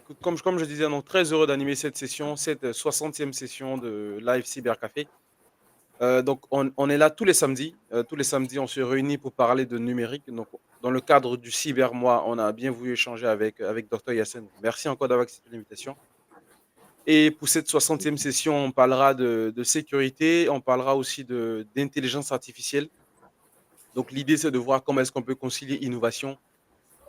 Écoute, comme je disais, donc très heureux d'animer cette session, cette 60e session de Live Cybercafé. Donc, on est là tous les samedis. Tous les samedis, on se réunit pour parler de numérique. Donc, dans le cadre du Cybermois, on a bien voulu échanger avec Dr. Yassine. Merci encore d'avoir accepté l'invitation. Et pour cette 60e session, on parlera de sécurité, on parlera aussi d'intelligence artificielle. Donc, l'idée, c'est de voir comment est-ce qu'on peut concilier innovation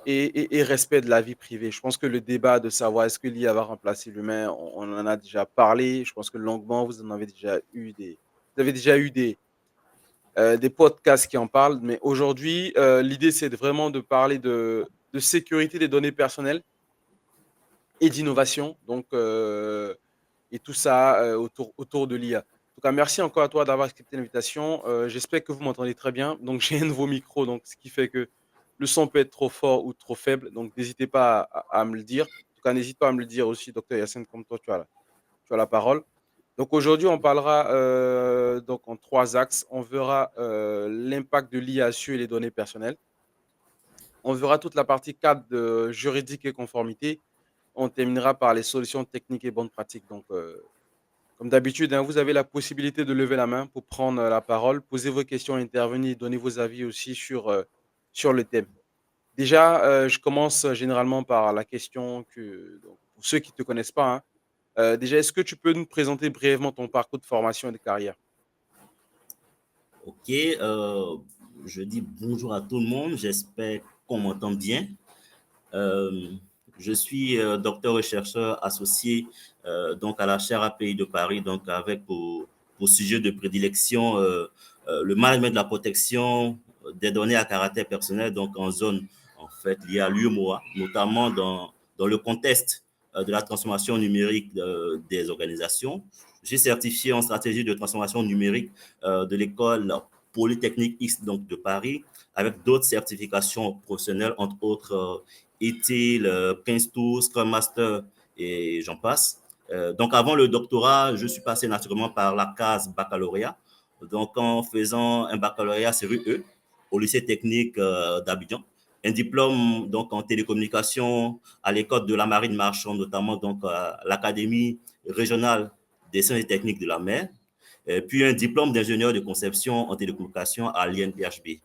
et respect de la vie privée. Je pense que le débat de savoir est-ce que l'IA va remplacer l'humain, on en a déjà parlé. Je pense que longuement, vous avez déjà eu des podcasts qui en parlent. Mais aujourd'hui, l'idée, c'est vraiment de parler de sécurité des données personnelles et d'innovation. Donc, et tout ça autour de l'IA. En tout cas, merci encore à toi d'avoir accepté l'invitation. J'espère que vous m'entendez très bien. Donc, j'ai un nouveau micro, donc, ce qui fait que le son peut être trop fort ou trop faible. Donc, n'hésitez pas à me le dire. En tout cas, n'hésite pas à me le dire aussi, docteur Yassine, comme toi, tu as la parole. Donc, aujourd'hui, on parlera donc en trois axes. On verra l'impact de l'IA sur les données personnelles. On verra toute la partie cadre juridique et conformité. On terminera par les solutions techniques et bonnes pratiques. Donc, comme d'habitude, hein, vous avez la possibilité de lever la main pour prendre la parole, poser vos questions, intervenir, donner vos avis aussi sur le thème. Déjà, je commence généralement par la question donc, pour ceux qui ne te connaissent pas, hein, déjà, est-ce que tu peux nous présenter brièvement ton parcours de formation et de carrière? Ok, je dis bonjour à tout le monde. J'espère qu'on m'entend bien. Euh, je suis docteur rechercheur associé donc à la chaire API de Paris, donc avec pour sujet de prédilection le management de la protection des données à caractère personnel, donc en zone en fait liée à l'UMOA, notamment dans le contexte de la transformation numérique des organisations. J'ai certifié en stratégie de transformation numérique de l'école Polytechnique X donc de Paris, avec d'autres certifications professionnelles, entre autres ETIL, Prince 2, Scrum Master et j'en passe. Donc avant le doctorat, je suis passé naturellement par la case baccalauréat. Donc en faisant un baccalauréat série E au lycée technique d'Abidjan, un diplôme donc en télécommunication à l'école de la marine marchande, notamment donc à l'académie régionale des sciences et techniques de la mer, puis un diplôme d'ingénieur de conception en télécommunication à l'INPHB.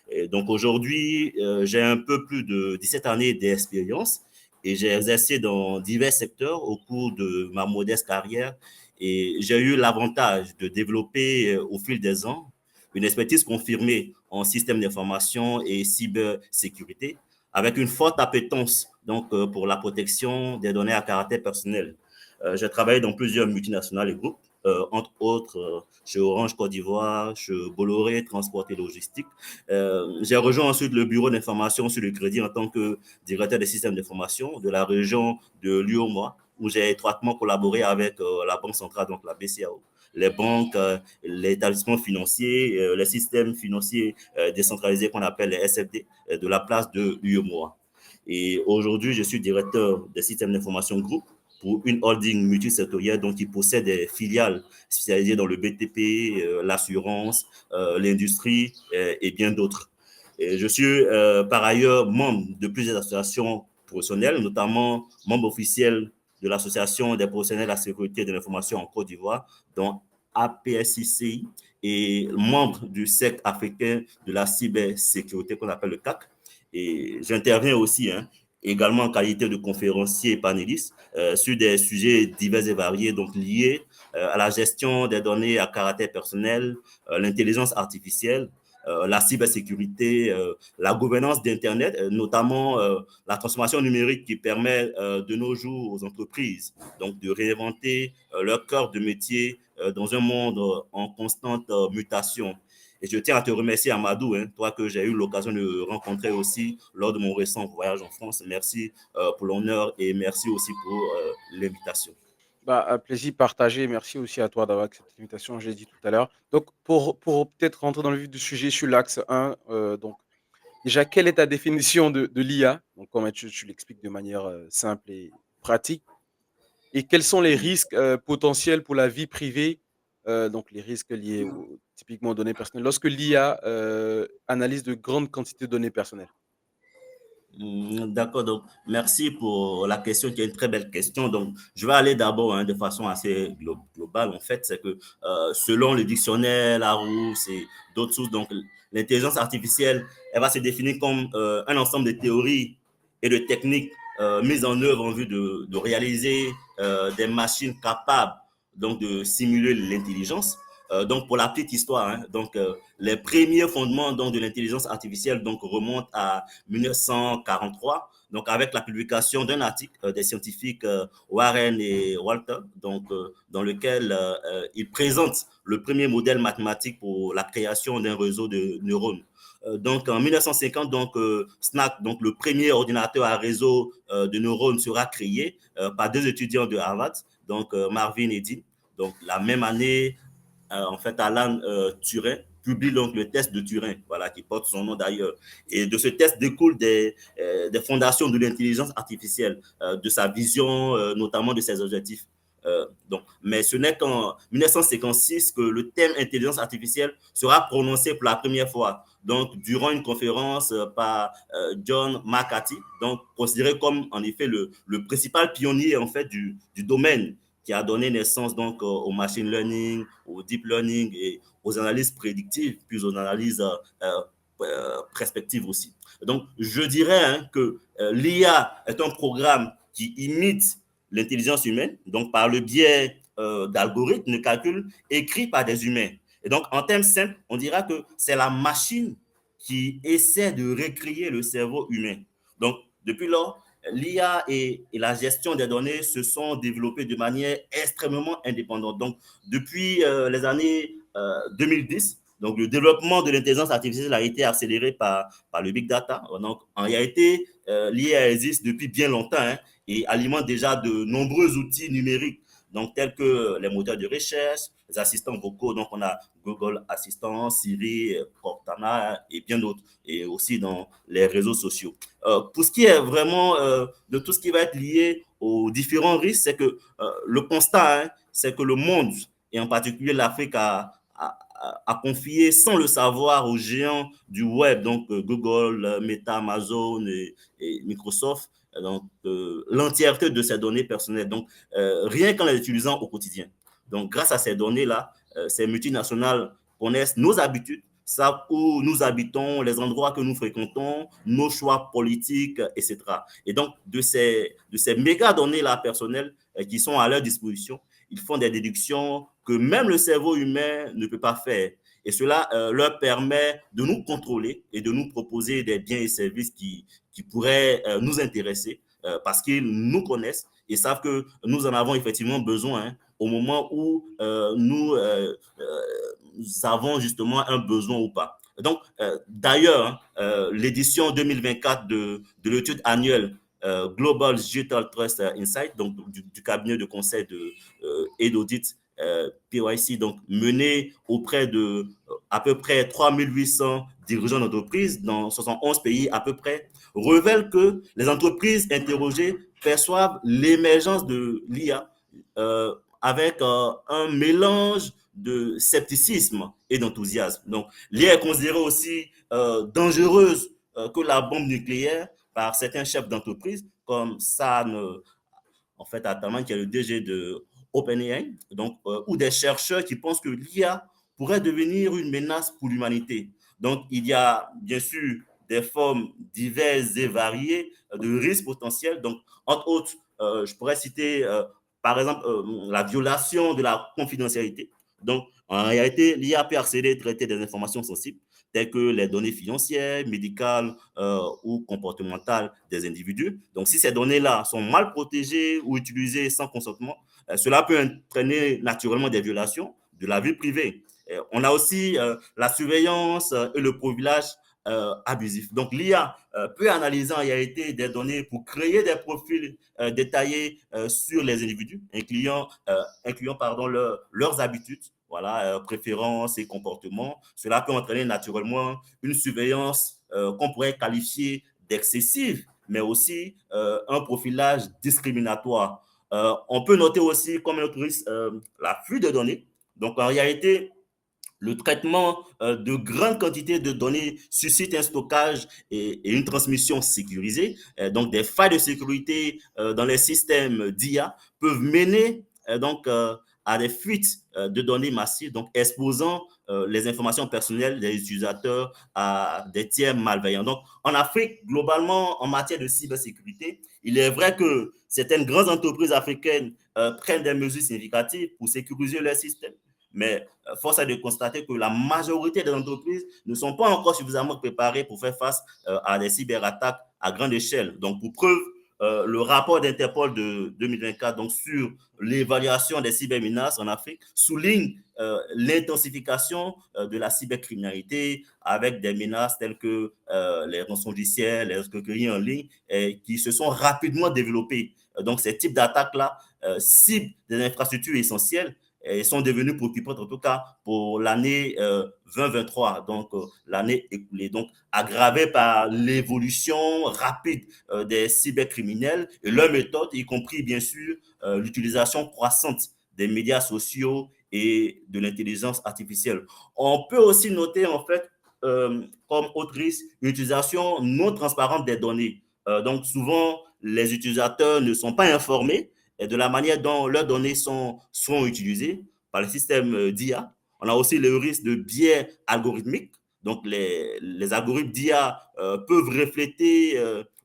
Et donc aujourd'hui, j'ai un peu plus de 17 années d'expérience et j'ai exercé dans divers secteurs au cours de ma modeste carrière et j'ai eu l'avantage de développer au fil des ans une expertise confirmée en système d'information et cybersécurité avec une forte appétence donc, pour la protection des données à caractère personnel. J'ai travaillé dans plusieurs multinationales et groupes, entre autres chez Orange Côte d'Ivoire, chez Bolloré Transport et Logistique. J'ai rejoint ensuite le bureau d'information sur le crédit en tant que directeur des systèmes d'information de la région de l'UOMOA, où j'ai étroitement collaboré avec la Banque centrale, donc la BCAO, les banques, les établissements financiers, les systèmes financiers décentralisés qu'on appelle les SFD, de la place de l'UOMOA. Et aujourd'hui, je suis directeur des systèmes d'information groupe pour une holding multisectorielle dont il possède des filiales spécialisées dans le BTP, l'assurance, l'industrie et bien d'autres. Et je suis par ailleurs membre de plusieurs associations professionnelles, notamment membre officiel de l'Association des professionnels de la sécurité de l'information en Côte d'Ivoire, dont APSICI, et membre du cercle africain de la cybersécurité qu'on appelle le CAC. Et j'interviens aussi également en qualité de conférencier et panéliste sur des sujets divers et variés, donc liés à la gestion des données à caractère personnel, l'intelligence artificielle, la cybersécurité, la gouvernance d'Internet, notamment la transformation numérique qui permet de nos jours aux entreprises donc de réinventer leur cœur de métier dans un monde en constante mutation. Et je tiens à te remercier, Amadou, toi que j'ai eu l'occasion de rencontrer aussi lors de mon récent voyage en France. Merci pour l'honneur et merci aussi pour l'invitation. Bah, un plaisir partagé. Merci aussi à toi d'avoir accepté l'invitation, je l'ai dit tout à l'heure. Donc, pour peut-être rentrer dans le vif du sujet sur l'axe 1, donc, déjà, quelle est ta définition de l'IA? Donc, comment tu l'expliques de manière simple et pratique. Et quels sont les risques potentiels pour la vie privée, donc les risques liés typiquement aux données personnelles, lorsque l'IA analyse de grandes quantités de données personnelles? D'accord, donc merci pour la question qui est une très belle question. Donc, je vais aller d'abord de façon assez globale. En fait, c'est que selon le dictionnaire, Larousse et d'autres sources, donc l'intelligence artificielle, elle va se définir comme un ensemble de théories et de techniques mises en œuvre en vue de réaliser des machines capables donc de simuler l'intelligence. Donc, pour la petite histoire, donc les premiers fondements donc de l'intelligence artificielle donc remontent à 1943, donc avec la publication d'un article des scientifiques Warren et Walter, donc dans lequel ils présentent le premier modèle mathématique pour la création d'un réseau de neurones. Donc en 1950, donc SNAC, donc le premier ordinateur à réseau de neurones sera créé par deux étudiants de Harvard, donc Marvin et Dean. Donc la même année, en fait, Alan Turing publie donc le test de Turing, voilà, qui porte son nom d'ailleurs. Et de ce test découlent des fondations de l'intelligence artificielle, de sa vision, notamment de ses objectifs. Donc, mais ce n'est qu'en 1956 que le thème intelligence artificielle sera prononcé pour la première fois. Donc, durant une conférence par John McCarthy, donc considéré comme en effet le principal pionnier en fait du domaine qui a donné naissance donc au machine learning, au deep learning et aux analyses prédictives, puis aux analyses prospectives aussi. Donc, je dirais que l'IA est un programme qui imite l'intelligence humaine, donc par le biais d'algorithmes de calcul écrits par des humains. Et donc, en termes simples, on dira que c'est la machine qui essaie de recréer le cerveau humain. Donc, depuis lors, l'IA et la gestion des données se sont développées de manière extrêmement indépendante. Donc, depuis les années 2010, donc le développement de l'intelligence artificielle a été accéléré par le big data. Donc, en réalité, l'IA existe depuis bien longtemps et alimente déjà de nombreux outils numériques, donc tels que les moteurs de recherche, les assistants vocaux. Donc, on a Google Assistant, Siri, Cortana et bien d'autres, et aussi dans les réseaux sociaux. Pour ce qui est vraiment de tout ce qui va être lié aux différents risques, c'est que le constat, c'est que le monde, et en particulier l'Afrique, a confié sans le savoir aux géants du web, donc Google, Meta, Amazon et Microsoft, donc l'entièreté de ces données personnelles. Donc, rien qu'en les utilisant au quotidien. Donc, grâce à ces données-là, ces multinationales connaissent nos habitudes, savent où nous habitons, les endroits que nous fréquentons, nos choix politiques, etc. Et donc, de ces méga données-là personnelles qui sont à leur disposition, ils font des déductions que même le cerveau humain ne peut pas faire. Et cela leur permet de nous contrôler et de nous proposer des biens et services qui pourraient nous intéresser parce qu'ils nous connaissent et savent que nous en avons effectivement besoin au moment où nous avons justement un besoin ou pas. Donc, d'ailleurs, l'édition 2024 de l'étude annuelle Global Digital Trust Insight, donc du cabinet de conseil et d'audit PYC, donc mené auprès de à peu près 3800 dirigeants d'entreprises dans 71 pays à peu près, révèle que les entreprises interrogées perçoivent l'émergence de l'IA avec un mélange de scepticisme et d'enthousiasme. Donc, l'IA est considérée aussi dangereuse que la bombe nucléaire par certains chefs d'entreprise, comme Sam en fait, Ataman, qui est le DG de OpenAI, donc, ou des chercheurs qui pensent que l'IA pourrait devenir une menace pour l'humanité. Donc, il y a bien sûr des formes diverses et variées de risques potentiels. Donc, entre autres, je pourrais citer, par exemple, la violation de la confidentialité. Donc, en réalité, l'IA peut accéder et traiter des informations sensibles, telles que les données financières, médicales ou comportementales des individus. Donc, si ces données-là sont mal protégées ou utilisées sans consentement, cela peut entraîner naturellement des violations de la vie privée. On a aussi la surveillance et le profilage abusif. Donc, l'IA peut analyser en réalité des données pour créer des profils détaillés sur les individus, incluant pardon, leurs habitudes, voilà, préférences et comportements. Cela peut entraîner naturellement une surveillance qu'on pourrait qualifier d'excessive, mais aussi un profilage discriminatoire. On peut noter aussi comme un autre risque la fuite de données. Donc, en réalité, Le traitement de grandes quantités de données suscite un stockage et une transmission sécurisée. Donc, des failles de sécurité dans les systèmes d'IA peuvent mener à des fuites de données massives, donc exposant les informations personnelles des utilisateurs à des tiers malveillants. Donc, en Afrique, globalement, en matière de cybersécurité, il est vrai que certaines grandes entreprises africaines prennent des mesures significatives pour sécuriser leur système. Mais force est de constater que la majorité des entreprises ne sont pas encore suffisamment préparées pour faire face à des cyberattaques à grande échelle. Donc, pour preuve, le rapport d'Interpol de 2024 donc, sur l'évaluation des cybermenaces en Afrique souligne l'intensification de la cybercriminalité avec des menaces telles que les rançongiciels, les escroqueries en ligne qui se sont rapidement développées. Donc, ces types d'attaques-là ciblent des infrastructures essentielles et sont devenues préoccupantes, en tout cas pour l'année 2023, donc l'année écoulée, donc aggravée par l'évolution rapide des cybercriminels et leurs méthodes, y compris bien sûr l'utilisation croissante des médias sociaux et de l'intelligence artificielle. On peut aussi noter en fait comme autre risque une utilisation non transparente des données. Donc souvent, les utilisateurs ne sont pas informés de la manière dont leurs données sont utilisées par les systèmes d'IA. On a aussi le risque de biais algorithmiques. Donc, les algorithmes d'IA peuvent refléter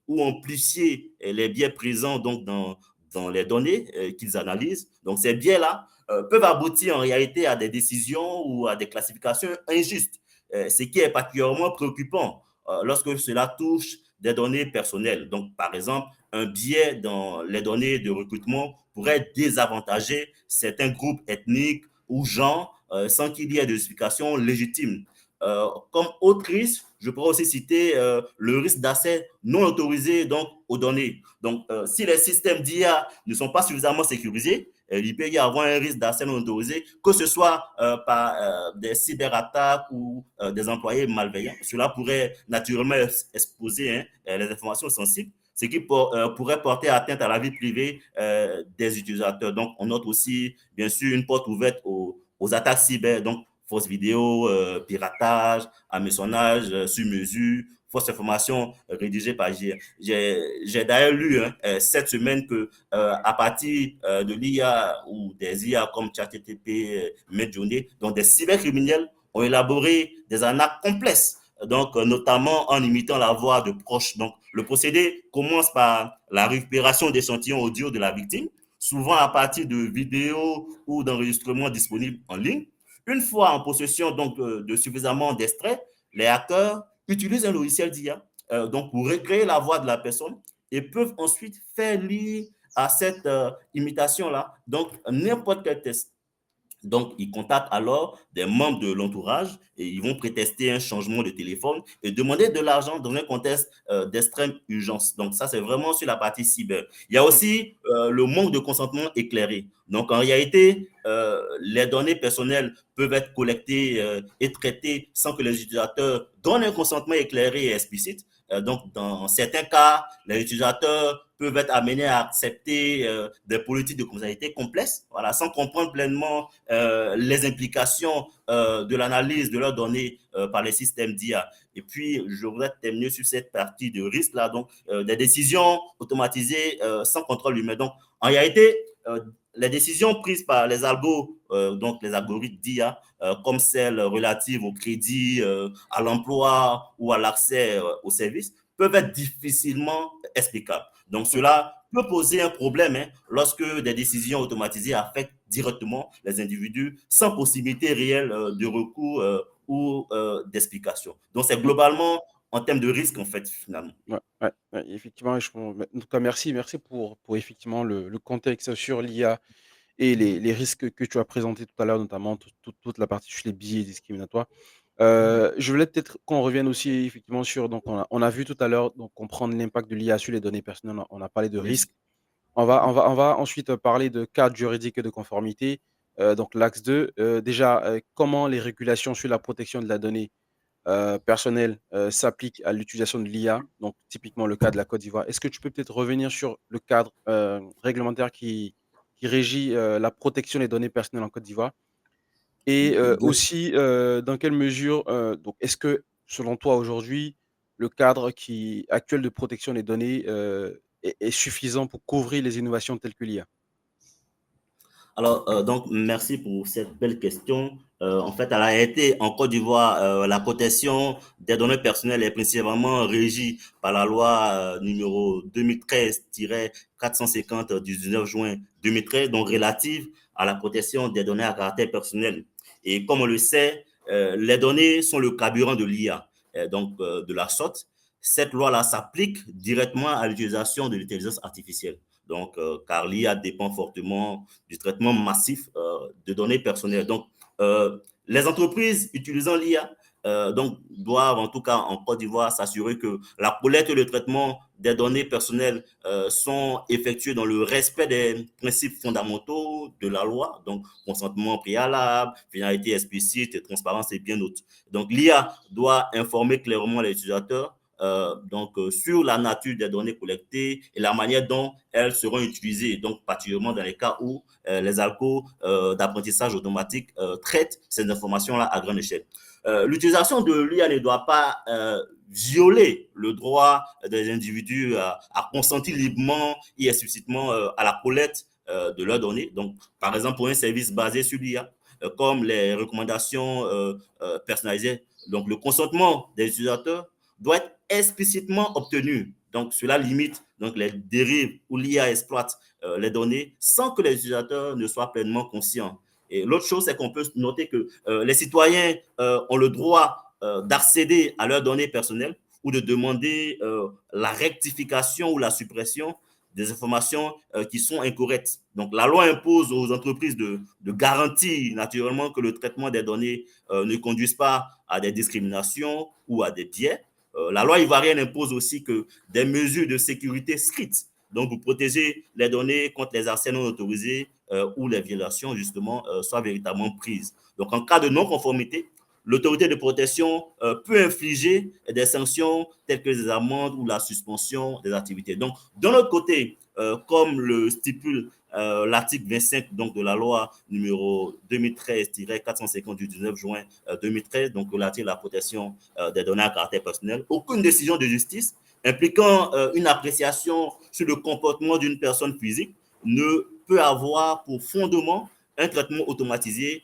ou amplifier les biais présents donc, dans les données qu'ils analysent. Donc, ces biais-là peuvent aboutir en réalité à des décisions ou à des classifications injustes, ce qui est particulièrement préoccupant lorsque cela touche des données personnelles. Donc, par exemple, un biais dans les données de recrutement pourrait désavantager certains groupes ethniques ou genres sans qu'il y ait de justification légitime. Comme autre risque, je pourrais aussi citer le risque d'accès non autorisé donc, aux données. Donc, si les systèmes d'IA ne sont pas suffisamment sécurisés, il peut y avoir un risque d'accès non autorisé, que ce soit par des cyberattaques ou des employés malveillants. Cela pourrait naturellement exposer les informations sensibles, ce qui pourrait porter atteinte à la vie privée des utilisateurs. Donc, on note aussi, bien sûr, une porte ouverte aux attaques cyber, donc fausses vidéos, piratage, hameçonnage sur mesure, fausses informations rédigées par GIA. J'ai d'ailleurs lu cette semaine que à partir de l'IA ou des IA comme ChatGPT, Midjourney, donc des cybercriminels ont élaboré des arnaques complexes, donc notamment en imitant la voix de proches. Donc le procédé commence par la récupération d'échantillons audio de la victime, souvent à partir de vidéos ou d'enregistrements disponibles en ligne. Une fois en possession donc de suffisamment d'extraits, les hackers utilisent un logiciel d'IA donc pour recréer la voix de la personne et peuvent ensuite faire lire à cette imitation-là donc n'importe quel test. Donc, ils contactent alors des membres de l'entourage et ils vont prétester un changement de téléphone et demander de l'argent dans un contexte d'extrême urgence. Donc, ça, c'est vraiment sur la partie cyber. Il y a aussi le manque de consentement éclairé. Donc, en réalité, les données personnelles peuvent être collectées et traitées sans que les utilisateurs donnent un consentement éclairé et explicite. Donc, dans certains cas, les utilisateurs peuvent être amenés à accepter des politiques de confidentialité complexes, voilà, sans comprendre pleinement les implications de l'analyse de leurs données par les systèmes d'IA. Et puis, je voudrais terminer sur cette partie de risque-là, donc des décisions automatisées sans contrôle humain. Donc, en réalité, les décisions prises par les algos, donc les algorithmes d'IA, comme celles relatives au crédit, à l'emploi ou à l'accès aux services, peuvent être difficilement explicables. Donc, cela peut poser un problème lorsque des décisions automatisées affectent directement les individus sans possibilité réelle de recours ou d'explication. Donc, c'est globalement en termes de risque, en fait, finalement. Ouais, ouais, ouais, effectivement, en tout cas, merci pour effectivement le contexte sur l'IA et les risques que tu as présentés tout à l'heure, notamment toute la partie sur les biais discriminatoires. Je voulais peut-être qu'on revienne aussi effectivement sur donc on a vu tout à l'heure donc comprendre l'impact de l'IA sur les données personnelles, on a parlé de Oui. risques. On va ensuite parler de cadre juridique et de conformité, donc l'axe 2. Déjà, comment les régulations sur la protection de la donnée personnelle s'appliquent à l'utilisation de l'IA, donc typiquement le cas de la Côte d'Ivoire. Est-ce que tu peux peut-être revenir sur le cadre réglementaire qui régit la protection des données personnelles en Côte d'Ivoire? Et Bien sûr. aussi, dans quelle mesure, donc est-ce que, selon toi, aujourd'hui, le cadre actuel de protection des données, est suffisant pour couvrir les innovations telles que l'IA? Alors, donc, merci pour cette belle question. En fait, à été en Côte d'Ivoire, la protection des données personnelles est principalement régie par la loi numéro 2013-450 du 19 juin 2013, donc relative à la protection des données à caractère personnel. Et comme on le sait, les données sont le carburant de l'IA. Donc, de la sorte, cette loi-là s'applique directement à l'utilisation de l'intelligence artificielle. Donc, car l'IA dépend fortement du traitement massif de données personnelles. Donc, les entreprises utilisant l'IA donc, doivent, en tout cas en Côte d'Ivoire, s'assurer que la collecte et le traitement des données personnelles sont effectués dans le respect des principes fondamentaux de la loi, donc consentement préalable, finalité explicite, transparence et bien d'autres. Donc, l'IA doit informer clairement les utilisateurs sur la nature des données collectées et la manière dont elles seront utilisées, donc particulièrement dans les cas où les algos d'apprentissage automatique traitent ces informations-là à grande échelle. L'utilisation de l'IA ne doit pas violer le droit des individus à consentir librement et explicitement à la collecte de leurs données. Donc, par exemple, pour un service basé sur l'IA, comme les recommandations personnalisées, donc le consentement des utilisateurs doit être explicitement obtenu. Donc, cela limite donc, les dérives où l'IA exploite les données sans que les utilisateurs ne soient pleinement conscients. Et l'autre chose, c'est qu'on peut noter que les citoyens ont le droit d'accéder à leurs données personnelles ou de demander la rectification ou la suppression des informations qui sont incorrectes. Donc, la loi impose aux entreprises de garantir naturellement que le traitement des données ne conduise pas à des discriminations ou à des biais. La loi ivoirienne impose aussi que des mesures de sécurité strictes, donc pour protéger les données contre les accès non autorisés où les violations, justement, soient véritablement prises. Donc, en cas de non-conformité, l'autorité de protection peut infliger des sanctions telles que des amendes ou la suspension des activités. Donc, de l'autre côté, comme le stipule l'article 25 donc, de la loi numéro 2013-450 du 19 juin 2013, donc relative à la protection des données à caractère personnel, aucune décision de justice impliquant une appréciation sur le comportement d'une personne physique ne peut avoir pour fondement un traitement automatisé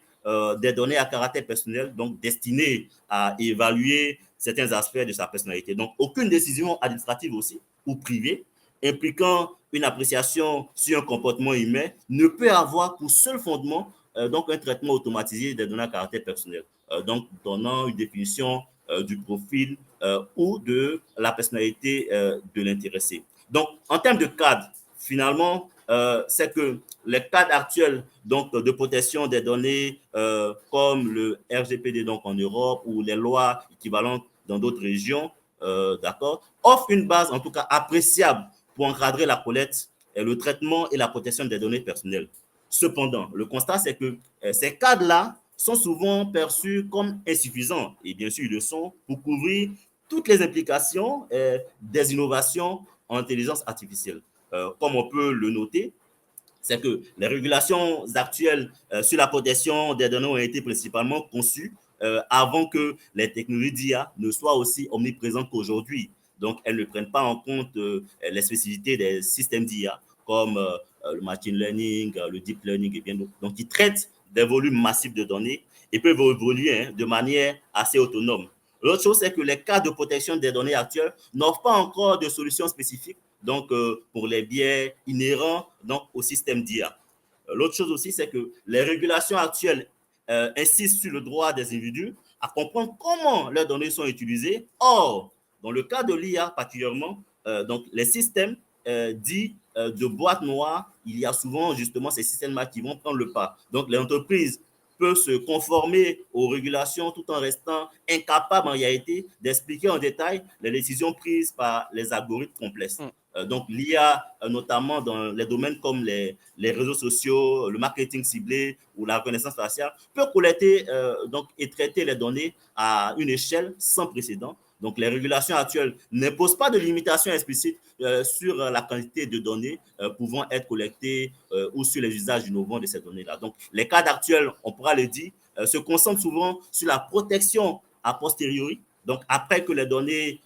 des données à caractère personnel, donc destinées à évaluer certains aspects de sa personnalité. Donc, aucune décision administrative aussi ou privée impliquant une appréciation sur un comportement humain ne peut avoir pour seul fondement donc un traitement automatisé des données à caractère personnel, donc donnant une définition du profil ou de la personnalité de l'intéressé. Donc, en termes de cadre, finalement, c'est que les cadres actuels donc, de protection des données, comme le RGPD donc, en Europe ou les lois équivalentes dans d'autres régions, d'accord, offrent une base en tout cas appréciable pour encadrer la collecte, le traitement et la protection des données personnelles. Cependant, le constat, c'est que ces cadres-là sont souvent perçus comme insuffisants, et bien sûr, ils le sont, pour couvrir toutes les implications des innovations en intelligence artificielle. Comme on peut le noter, c'est que les régulations actuelles sur la protection des données ont été principalement conçues avant que les technologies d'IA ne soient aussi omniprésentes qu'aujourd'hui. Donc, elles ne prennent pas en compte les spécificités des systèmes d'IA comme le machine learning, le deep learning et bien d'autres. Donc, ils traitent des volumes massifs de données et peuvent évoluer de manière assez autonome. L'autre chose, c'est que les cas de protection des données actuelles n'offrent pas encore de solutions spécifiques donc pour les biais inhérents donc, au système d'IA. L'autre chose aussi, c'est que les régulations actuelles insistent sur le droit des individus à comprendre comment leurs données sont utilisées. Or, dans le cas de l'IA particulièrement, donc les systèmes dits de boîte noire, il y a souvent justement ces systèmes-là qui vont prendre le pas. Donc, les entreprises peuvent se conformer aux régulations tout en restant incapables en réalité d'expliquer en détail les décisions prises par les algorithmes complexes. Mmh. Donc, l'IA, notamment dans les domaines comme les réseaux sociaux, le marketing ciblé ou la reconnaissance faciale, peut collecter donc, et traiter les données à une échelle sans précédent. Donc, les régulations actuelles n'imposent pas de limitation explicite sur la quantité de données pouvant être collectées ou sur les usages innovants de ces données-là. Donc, les cas actuels, on pourra le dire, se concentre souvent sur la protection a posteriori, donc après que les données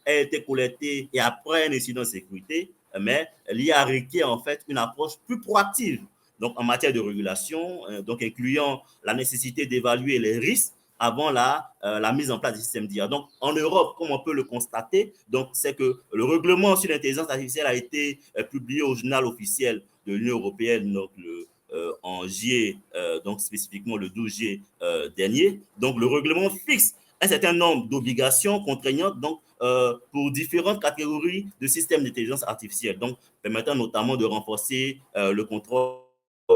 aient été collectées et après un incident de sécurité, mais l'IA requiert en fait une approche plus proactive, donc en matière de régulation, donc incluant la nécessité d'évaluer les risques avant la mise en place du système d'IA. Donc, en Europe, comme on peut le constater, donc, c'est que le règlement sur l'intelligence artificielle a été publié au journal officiel de l'Union européenne donc en juillet, donc spécifiquement le 12 juillet dernier. Donc, le règlement fixe un certain nombre d'obligations contraignantes donc, pour différentes catégories de systèmes d'intelligence artificielle, donc permettant notamment de renforcer le contrôle,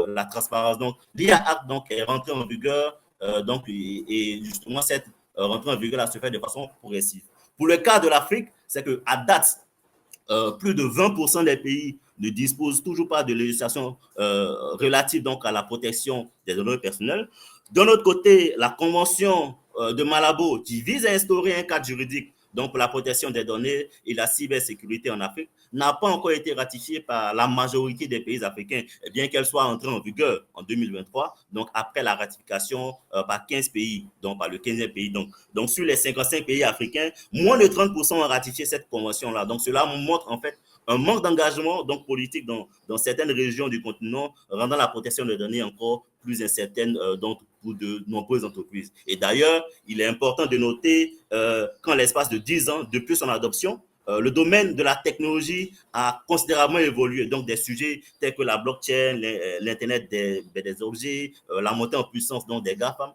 la transparence. Donc, l'IA Act donc, est rentré en vigueur donc, et justement, cette rentrée en vigueur se fait de façon progressive. Pour le cas de l'Afrique, c'est qu'à date, plus de 20% des pays ne disposent toujours pas de législation relative donc, à la protection des données personnelles. D'un autre côté, la Convention de Malabo, qui vise à instaurer un cadre juridique donc pour la protection des données et la cybersécurité en Afrique, n'a pas encore été ratifiée par la majorité des pays africains, bien qu'elle soit entrée en vigueur en 2023, donc après la ratification par 15 pays, donc par le 15e pays. Donc sur les 55 pays africains, moins de 30% ont ratifié cette convention-là. Donc cela montre en fait un manque d'engagement donc politique dans certaines régions du continent, rendant la protection des données encore plus incertaine donc pour de nombreuses entreprises. Et d'ailleurs, il est important de noter qu'en l'espace de 10 ans, depuis son adoption, le domaine de la technologie a considérablement évolué. Donc, des sujets tels que la blockchain, l'Internet des objets, la montée en puissance donc des GAFAM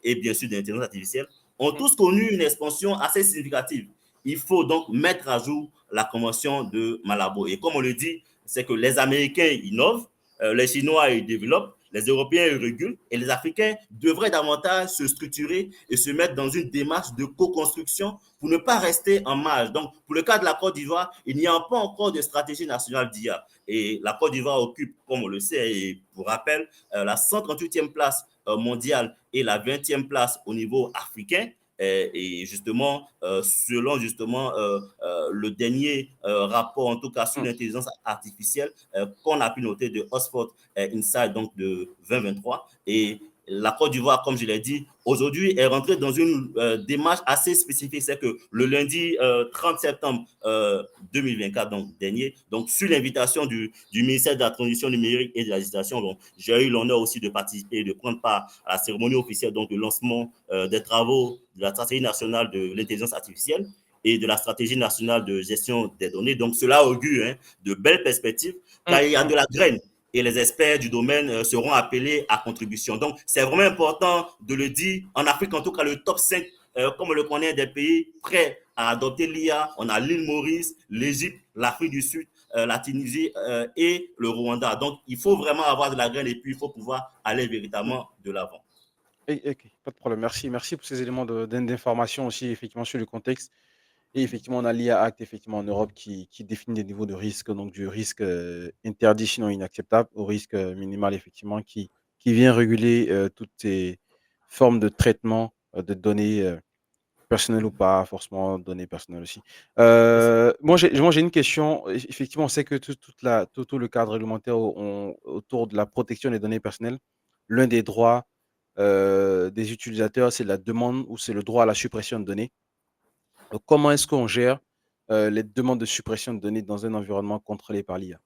et bien sûr de l'intelligence artificielle ont tous connu une expansion assez significative. Il faut donc mettre à jour la convention de Malabo. Et comme on le dit, c'est que les Américains innovent, les Chinois ils développent, les Européens ils régulent et les Africains devraient davantage se structurer et se mettre dans une démarche de co-construction pour ne pas rester en marge. Donc, pour le cas de la Côte d'Ivoire, il n'y a pas encore de stratégie nationale d'IA. Et la Côte d'Ivoire occupe, comme on le sait, et pour rappel, la 138e place mondiale et la 20e place au niveau africain. Et justement, selon justement le dernier rapport, en tout cas sur l'intelligence artificielle, qu'on a pu noter de Oxford Insight, donc de 2023. Et la Côte d'Ivoire, comme je l'ai dit, aujourd'hui est rentrée dans une démarche assez spécifique. C'est que le lundi 30 septembre 2024, donc dernier, donc sur l'invitation du ministère de la Transition numérique et de la législation, donc, j'ai eu l'honneur aussi de participer et de prendre part à la cérémonie officielle donc, de lancement des travaux de la stratégie nationale de l'intelligence artificielle et de la stratégie nationale de gestion des données. Donc, cela augure de belles perspectives, car il y a de la graine et les experts du domaine seront appelés à contribution. Donc, c'est vraiment important de le dire. En Afrique, en tout cas, le top 5, comme on le connaît, des pays prêts à adopter l'IA, on a l'île Maurice, l'Égypte, l'Afrique du Sud, la Tunisie et le Rwanda. Donc, il faut vraiment avoir de la graine et puis il faut pouvoir aller véritablement de l'avant. Ok, pas de problème. Merci, merci pour ces éléments d'information aussi, effectivement, sur le contexte. Et effectivement, on a l'IA Act, effectivement, en Europe qui définit des niveaux de risque, donc du risque interdit, sinon inacceptable, au risque minimal, effectivement, qui vient réguler toutes ces formes de traitement de données personnelles ou pas, forcément données personnelles aussi. Moi, j'ai une question. Effectivement, on sait que tout le cadre réglementaire autour de la protection des données personnelles, l'un des droits des utilisateurs, c'est la demande ou c'est le droit à la suppression de données. Donc, comment est-ce qu'on gère les demandes de suppression de données dans un environnement contrôlé par l'IA?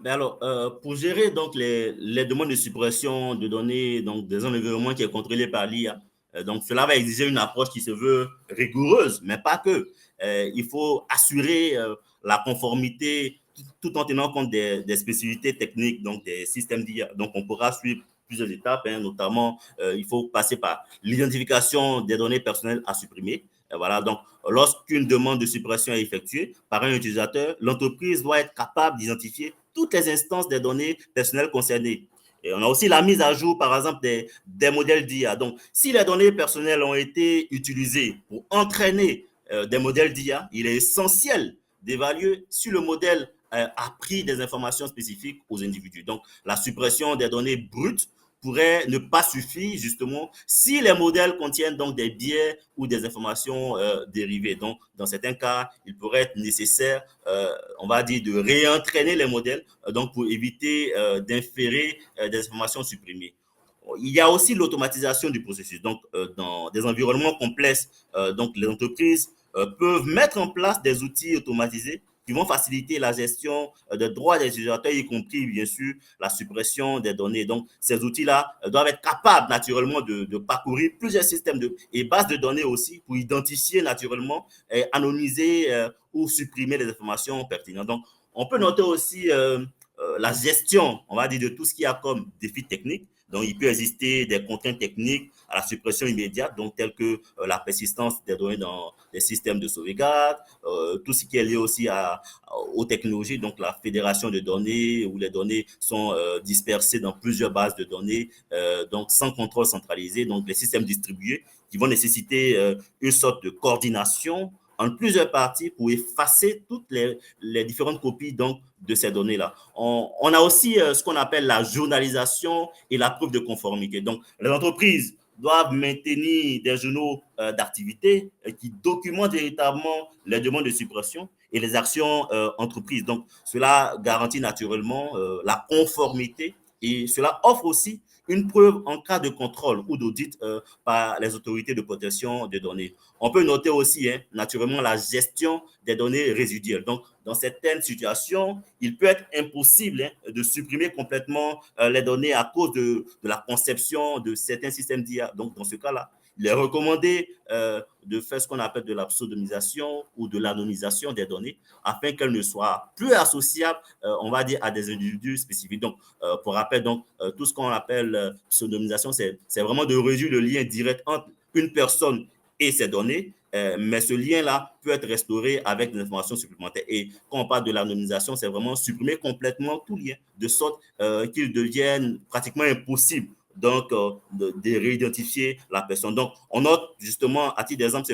Ben alors, pour gérer donc les demandes de suppression de données donc dans un environnement qui est contrôlé par l'IA, donc cela va exiger une approche qui se veut rigoureuse, mais pas que. Il faut assurer la conformité tout en tenant compte des spécificités techniques donc des systèmes d'IA. Donc on pourra suivre plusieurs étapes, notamment il faut passer par l'identification des données personnelles à supprimer. Voilà, donc lorsqu'une demande de suppression est effectuée par un utilisateur, l'entreprise doit être capable d'identifier toutes les instances des données personnelles concernées. Et on a aussi la mise à jour, par exemple, des modèles d'IA. Donc, si les données personnelles ont été utilisées pour entraîner des modèles d'IA, il est essentiel d'évaluer si le modèle a pris des informations spécifiques aux individus. Donc, la suppression des données brutes pourrait ne pas suffire justement si les modèles contiennent donc des biais ou des informations dérivées. Donc, dans certains cas, il pourrait être nécessaire, on va dire, de réentraîner les modèles donc pour éviter d'inférer des informations supprimées. il y a aussi l'automatisation du processus. Donc, dans des environnements complexes, donc les entreprises peuvent mettre en place des outils automatisés qui vont faciliter la gestion des droits des utilisateurs, y compris, bien sûr, la suppression des données. Donc, ces outils-là doivent être capables, naturellement, de parcourir plusieurs systèmes et bases de données aussi pour identifier, naturellement, et anonymiser ou supprimer les informations pertinentes. Donc, on peut noter aussi la gestion, on va dire, de tout ce qu'il y a comme défi technique. Donc, il peut exister des contraintes techniques à la suppression immédiate, donc telles que la persistance des données dans les systèmes de sauvegarde, tout ce qui est lié aussi aux technologies, donc la fédération de données, où les données sont dispersées dans plusieurs bases de données, donc sans contrôle centralisé, donc les systèmes distribués qui vont nécessiter une sorte de coordination en plusieurs parties pour effacer toutes les différentes copies donc, de ces données-là. On a aussi ce qu'on appelle la journalisation et la preuve de conformité. Donc, les entreprises doivent maintenir des journaux d'activité qui documentent véritablement les demandes de suppression et les actions entreprises. Donc, cela garantit naturellement la conformité et cela offre aussi une preuve en cas de contrôle ou d'audit par les autorités de protection des données. On peut noter aussi, naturellement, la gestion des données résiduelles. Donc, dans certaines situations, il peut être impossible de supprimer complètement les données à cause de la conception de certains systèmes d'IA. Donc, dans ce cas-là, il est recommandé de faire ce qu'on appelle de la pseudonymisation ou de l'anonymisation des données afin qu'elles ne soient plus associables, on va dire, à des individus spécifiques. Donc, pour rappel, donc, tout ce qu'on appelle pseudonymisation, c'est vraiment de réduire le lien direct entre une personne et ses données, mais ce lien-là peut être restauré avec des informations supplémentaires. Et quand on parle de l'anonymisation, c'est vraiment supprimer complètement tout lien, de sorte qu'il devienne pratiquement impossible donc de réidentifier la personne. Donc, on note justement, à titre d'exemple,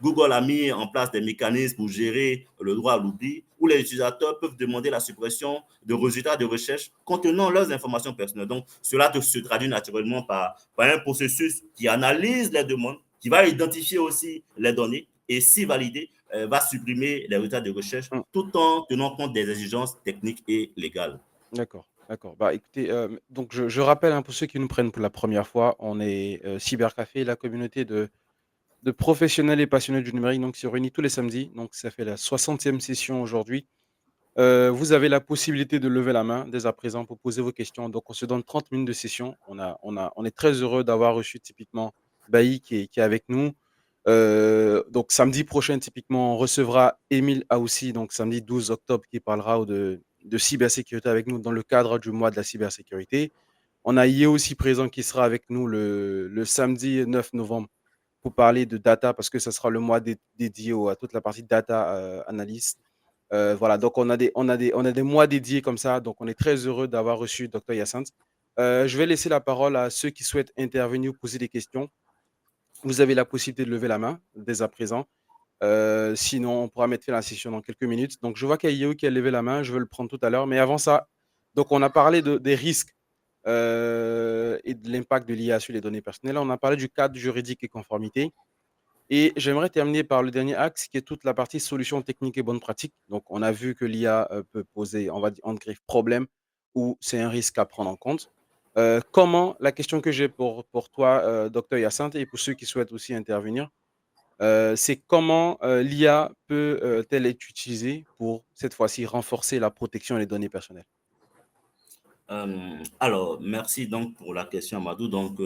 Google a mis en place des mécanismes pour gérer le droit à l'oubli, où les utilisateurs peuvent demander la suppression de résultats de recherche contenant leurs informations personnelles. Donc, cela se traduit naturellement par un processus qui analyse les demandes, qui va identifier aussi les données et, si validé, va supprimer les résultats de recherche tout en tenant compte des exigences techniques et légales. D'accord, d'accord. Bah, écoutez, donc je rappelle, hein, pour ceux qui nous prennent pour la première fois, on est, Cybercafé, la communauté de professionnels et passionnés du numérique, donc qui se réunit tous les samedis. Donc ça fait la 60e session aujourd'hui. Vous avez la possibilité de lever la main dès à présent pour poser vos questions. Donc on se donne 30 minutes de session. On est très heureux d'avoir reçu typiquement Bailly qui est avec nous. Donc samedi prochain, typiquement, on recevra Émile Aoussi, donc samedi 12 octobre, qui parlera de cybersécurité avec nous dans le cadre du mois de la cybersécurité. On a Yé aussi présent qui sera avec nous le samedi 9 novembre pour parler de data parce que ça sera le mois dédié à toute la partie data analyst. Voilà, donc on a des mois dédiés comme ça, donc on est très heureux d'avoir reçu Dr Hyacinthe. Je vais laisser la parole à ceux qui souhaitent intervenir ou poser des questions. Vous avez la possibilité de lever la main dès à présent. Sinon, on pourra mettre fin à la session dans quelques minutes. Donc, je vois qu'il y a Yeo qui a levé la main. Je vais le prendre tout à l'heure. Mais avant ça, donc on a parlé des risques et de l'impact de l'IA sur les données personnelles. On a parlé du cadre juridique et conformité. Et j'aimerais terminer par le dernier axe qui est toute la partie solutions techniques et bonnes pratiques. Donc, on a vu que l'IA peut poser, on va dire, en griffe problème ou c'est un risque à prendre en compte. La question que j'ai pour toi, docteur Hyacinthe, et pour ceux qui souhaitent aussi intervenir, c'est comment l'IA peut-elle être utilisée pour, cette fois-ci, renforcer la protection des données personnelles? Alors, merci donc pour la question, Amadou. Donc,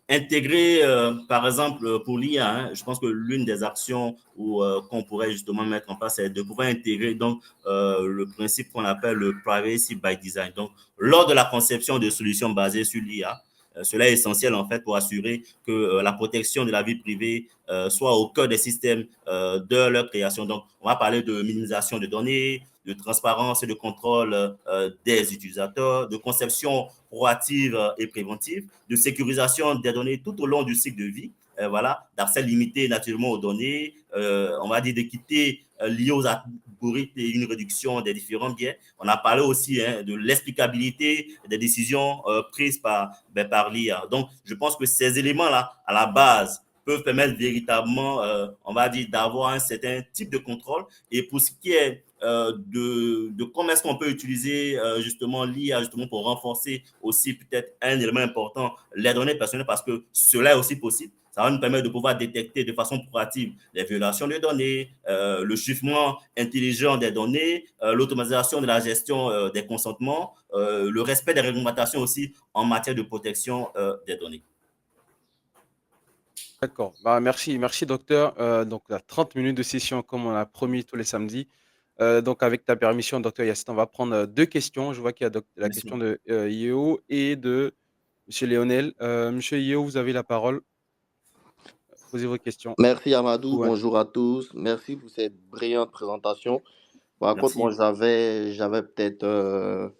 intégrer, par exemple, pour l'IA, je pense que l'une des actions qu'on pourrait justement mettre en place, c'est de pouvoir intégrer donc le principe qu'on appelle le privacy by design. Donc, lors de la conception de solutions basées sur l'IA, cela est essentiel en fait pour assurer que la protection de la vie privée soit au cœur des systèmes de leur création. Donc, on va parler de minimisation de données, de transparence et de contrôle des utilisateurs, de conception proactive et préventive, de sécurisation des données tout au long du cycle de vie, voilà, d'accès limité naturellement aux données, on va dire d'équité liée aux algorithmes et une réduction des différents biais. On a parlé aussi de l'explicabilité des décisions prises par l'IA. Donc, je pense que ces éléments-là, à la base, peuvent permettre véritablement, on va dire, d'avoir un certain type de contrôle. Et pour ce qui est de comment est-ce qu'on peut utiliser justement l'IA justement pour renforcer aussi peut-être un élément important, les données personnelles, parce que cela est aussi possible. Ça va nous permettre de pouvoir détecter de façon proactive les violations de données, le chiffrement intelligent des données, l'automatisation de la gestion des consentements, le respect des réglementations aussi en matière de protection des données. D'accord. Bah, merci docteur. Donc, la 30 minutes de session, comme on a promis tous les samedis. Donc, avec ta permission, docteur Yacine, on va prendre deux questions. Je vois qu'il y a la Bien sûr. question de Yeo et de Monsieur Lionel. Monsieur Yeo, vous avez la parole. Posez vos questions. Merci Amadou, Ouais. bonjour à tous. Merci pour cette brillante présentation. Par contre, moi, Merci. j'avais peut-être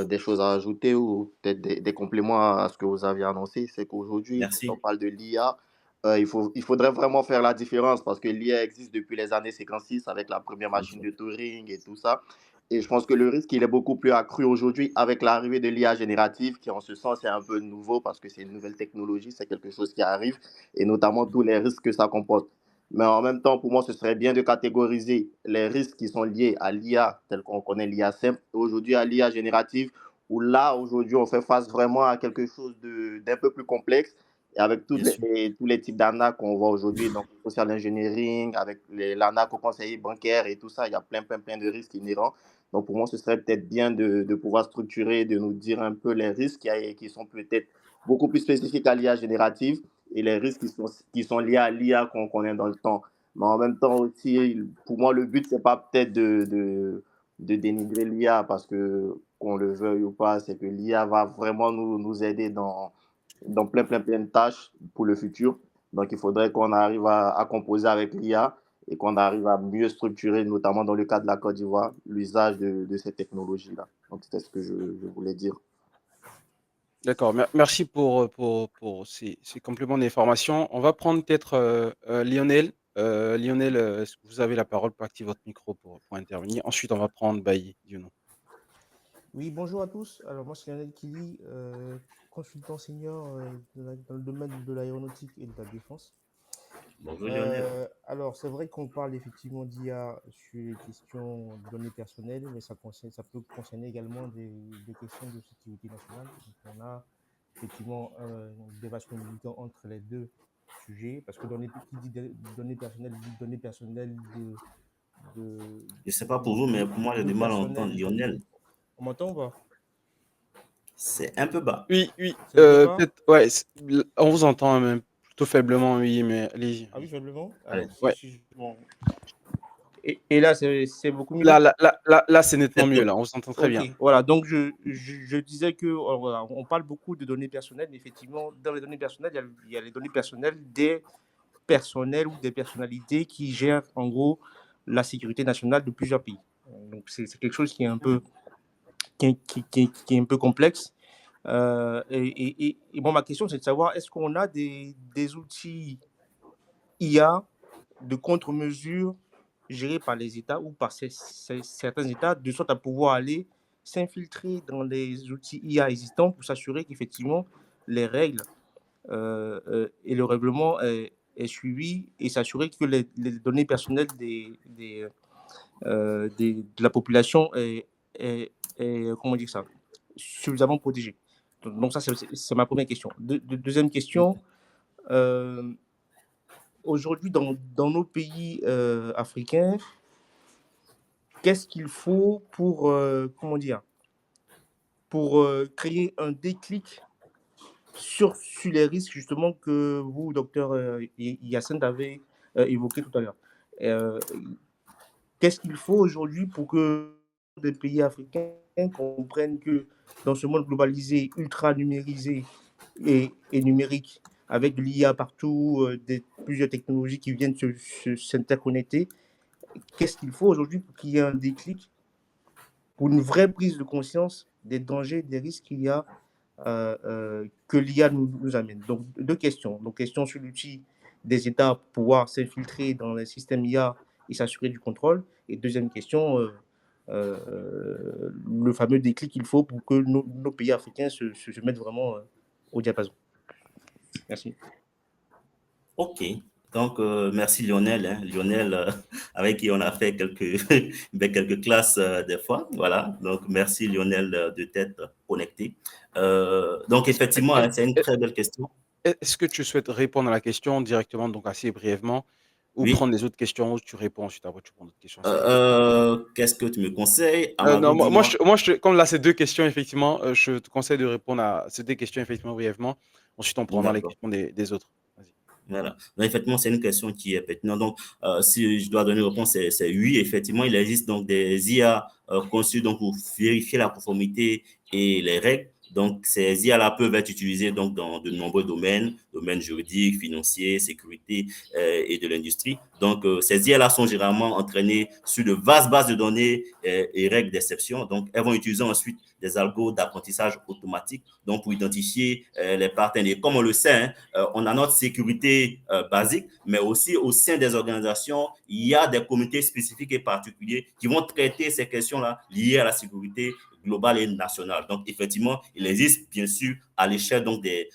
des choses à ajouter ou peut-être des compléments à ce que vous aviez annoncé. C'est qu'aujourd'hui, quand on Merci. parle de l'IA, il faudrait vraiment faire la différence parce que l'IA existe depuis les années 56 avec la première machine de Turing et tout ça. Et je pense que le risque, il est beaucoup plus accru aujourd'hui avec l'arrivée de l'IA générative, qui en ce sens est un peu nouveau parce que c'est une nouvelle technologie, c'est quelque chose qui arrive, et notamment tous les risques que ça comporte. Mais en même temps, pour moi, ce serait bien de catégoriser les risques qui sont liés à l'IA, tel qu'on connaît l'IA simple, et aujourd'hui à l'IA générative, où là, aujourd'hui, on fait face vraiment à quelque chose d'un peu plus complexe, et avec Bien sûr. tous les types d'arnaques qu'on voit aujourd'hui, donc social engineering, avec l'arnaque au conseiller bancaire et tout ça, il y a plein de risques inhérents. Donc pour moi, ce serait peut-être bien de pouvoir structurer, de nous dire un peu les risques qui sont peut-être beaucoup plus spécifiques à l'IA générative et les risques qui sont liés à l'IA qu'on connaît dans le temps. Mais en même temps aussi, pour moi, le but, c'est pas peut-être de dénigrer l'IA parce que, qu'on le veuille ou pas, c'est que l'IA va vraiment nous aider dans plein de tâches pour le futur. Donc, il faudrait qu'on arrive à composer avec l'IA et qu'on arrive à mieux structurer, notamment dans le cas de la Côte d'Ivoire, l'usage de ces technologies-là. Donc, c'était ce que je voulais dire. D'accord. Merci pour ces compléments d'information. On va prendre peut-être Lionel. Lionel, est-ce que vous avez la parole pour activer votre micro pour intervenir? Ensuite, on va prendre Bailly Diono. Oui, bonjour à tous. Alors, moi, c'est Lionel Kili, consultant senior dans le domaine de l'aéronautique et de la défense. Bonjour Lionel. Alors, c'est vrai qu'on parle effectivement d'IA sur les questions de données personnelles, mais ça peut concerner également des questions de sécurité nationale. Donc, on a effectivement des vaches communicants entre les deux sujets, parce que qui dit données personnelles dit données personnelles de, Je ne sais pas pour vous, mais pour moi, j'ai de du mal à entendre personnel. Lionel. On m'entend ou pas? C'est un peu bas. Oui, C'est un peu bas? peut-être, ouais, on vous entend même plutôt faiblement, oui, mais allez-y. Ah oui, faiblement. Allez. Alors, Ouais. bon. Et là, c'est beaucoup mieux. Là, c'est nettement C'est mieux, top. là, on vous entend très Ok, bien. voilà. Donc, je disais que voilà, on parle beaucoup de données personnelles, mais effectivement, dans les données personnelles, il y a les données personnelles des personnels ou des personnalités qui gèrent, en gros, la sécurité nationale de plusieurs pays. Donc, c'est quelque chose qui est un peu, qui est un peu complexe. Et bon, ma question, c'est de savoir, est-ce qu'on a des outils IA de contre-mesures gérés par les États ou par certains États, de sorte à pouvoir aller s'infiltrer dans les outils IA existants pour s'assurer qu'effectivement les règles et le règlement est suivi et s'assurer que les données personnelles de la population est, comment dire ça, suffisamment protégées. Donc ça, c'est ma première question. Deuxième question, aujourd'hui, dans nos pays africains, qu'est-ce qu'il faut pour, comment dire, pour créer un déclic sur les risques justement que vous, docteur Yacine, avez évoqué tout à l'heure. Qu'est-ce qu'il faut aujourd'hui pour que les pays africains comprennent que dans ce monde globalisé, ultra numérisé et numérique, avec de l'IA partout, plusieurs technologies qui viennent s'interconnecter, qu'est-ce qu'il faut aujourd'hui pour qu'il y ait un déclic, pour une vraie prise de conscience des dangers, des risques qu'il y a, que l'IA nous amène. Donc, deux questions. Donc, question sur l'outil des États pour pouvoir s'infiltrer dans les systèmes IA et s'assurer du contrôle. Et deuxième question, le fameux déclic qu'il faut pour que nos pays africains se mettent vraiment au diapason. Merci. Ok. Donc, merci Lionel, hein. Lionel, avec qui on a fait quelques classes des fois. Voilà, donc merci Lionel de t'être connecté. Donc, effectivement, hein, c'est une très belle question. Est-ce que tu souhaites répondre à la question directement, donc assez brièvement, ou Oui. prendre les autres questions où tu réponds ensuite après tu prends d'autres questions, Qu'est-ce que tu me conseilles? Amadou, non, dis-moi. comme là, ces deux questions, effectivement, je te conseille de répondre à ces deux questions, effectivement, brièvement. Ensuite, on prendra les D'accord. questions des autres. Vas-y. Voilà. Donc, effectivement, c'est une question qui est pertinente. Donc, si je dois donner une réponse, c'est oui. Effectivement, il existe donc des IA conçues donc, pour vérifier la conformité et les règles. Donc, ces IA-là peuvent être utilisées donc, dans de nombreux domaines juridiques, financiers, sécurité et de l'industrie. Donc, ces IA-là sont généralement entraînées sur de vastes bases de données et règles d'exception. Donc, elles vont utiliser ensuite des algos d'apprentissage automatique donc pour identifier les partenaires. Comme on le sait, hein, on a notre sécurité basique, mais aussi au sein des organisations, il y a des comités spécifiques et particuliers qui vont traiter ces questions-là liées à la sécurité globale et nationale. Donc, effectivement, il existe bien sûr à l'échelle donc des